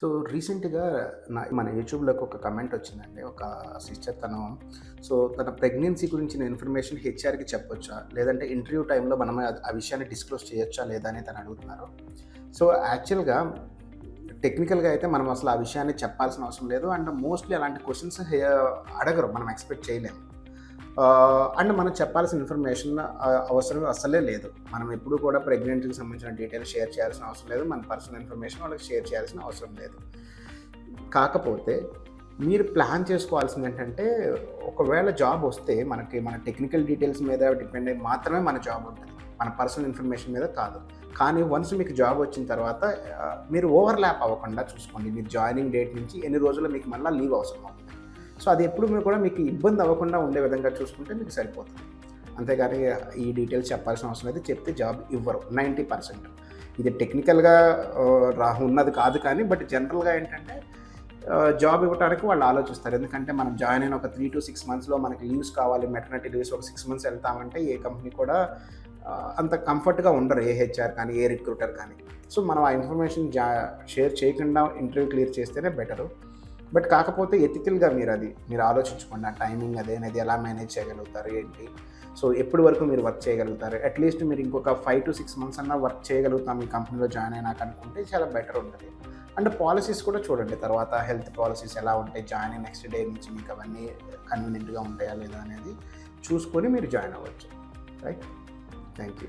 So రీసెంట్‌గా మన యూట్యూబ్‌లోకి ఒక కమెంట్ వచ్చిందండి. ఒక సిస్టర్ తన ప్రెగ్నెన్సీ గురించిన ఇన్ఫర్మేషన్ హెచ్ఆర్‌కి చెప్పొచ్చా? లేదంటే ఇంటర్వ్యూ టైమ్‌లో మనం ఆ విషయాన్ని డిస్క్లోజ్ చేయొచ్చా లేదా అని తను అడుగుతున్నారు. సో యాక్చువల్‌గా టెక్నికల్‌గా అయితే మనం అసలు ఆ విషయాన్ని చెప్పాల్సిన అవసరం లేదు. అండ్ మోస్ట్‌లీ అలాంటి క్వెషన్స్ అడగరు. మనం ఎక్స్‌పెక్ట్ చేయలేము. అండ్ మనం చెప్పాల్సిన ఇన్ఫర్మేషన్ అవసరం అస్సలే లేదు. మనం ఎప్పుడు కూడా ప్రెగ్నెంట్‌కి సంబంధించిన డీటెయిల్స్ షేర్ చేయాల్సిన అవసరం లేదు. మన పర్సనల్ ఇన్ఫర్మేషన్ వాళ్ళకి షేర్ చేయాల్సిన అవసరం లేదు. కాకపోతే మీరు ప్లాన్ చేసుకోవాల్సిందేంటంటే, ఒకవేళ జాబ్ వస్తే మన టెక్నికల్ డీటెయిల్స్ మీద డిపెండ్ అయ్యి మాత్రమే మన జాబ్ ఉంటది. మన పర్సనల్ ఇన్ఫర్మేషన్ మీద కాదు. కానీ వన్స్ మీకు జాబ్ వచ్చిన తర్వాత మీరు ఓవర్‌లాప్ అవ్వకుండా చూసుకోండి. మీరు జాయినింగ్ డేట్ నుంచి ఎన్ని రోజుల్లో మీకు మళ్ళా లీవ్ అవసరం అవుతుంది. సో అది ఎప్పుడు మీరు కూడా మీకు ఇబ్బంది అవ్వకుండా ఉండే విధంగా చూసుకుంటే మీకు సరిపోతుంది. అంతేగాని ఈ డీటెయిల్స్ చెప్పాల్సిన అవసరం లేదు. చెప్తే జాబ్ ఇవ్వరు 90%. ఇది టెక్నికల్‌గా ఉన్నది కాదు కానీ జనరల్‌గా ఏంటంటే జాబ్ ఇవ్వటానికి వాళ్ళు ఆలోచిస్తారు. ఎందుకంటే మనం జాయిన్ అయిన ఒక 3-6 మంత్స్‌లో మనకి లీవ్స్ కావాలి. మెటర్నిటీ లీవ్స్ ఒక 6 మంత్స్ వెళ్తామంటే ఏ కంపెనీ కూడా అంత కంఫర్ట్‌గా ఉండరు. ఏ హెచ్ఆర్ కానీ, ఏ రిక్రూటర్ కానీ. సో మనం ఆ ఇన్ఫర్మేషన్ షేర్ చేయకుండా ఇంటర్వ్యూ క్లియర్ చేస్తేనే బెటరు. కాకపోతే ఎథికల్‌గా మీరు ఆలోచించుకోండి. ఆ టైమింగ్ అదనేది ఎలా మేనేజ్ చేయగలుగుతారు ఏంటి? సో ఎప్పటి వరకు మీరు వర్క్ చేయగలుగుతారు? అట్‌లీస్ట్ మీరు ఇంకొక 5-6 మంత్స్ అన్నా వర్క్ చేయగలుగుతాం ఈ కంపెనీలో జాయిన్ అయినాక అనుకుంటే చాలా బెటర్ ఉంటది. అండ్ పాలిసీస్ కూడా చూడండి. తర్వాత హెల్త్ పాలిసీస్ ఎలా ఉంటాయి? జాయిన్ అయిన నెక్స్ట్ డే నుంచి మీకు అవన్నీ కన్వీనియంట్‌గా ఉంటాయా లేదా అనేది చూసుకొని మీరు జాయిన్ అవ్వచ్చు. రైట్? Thank you.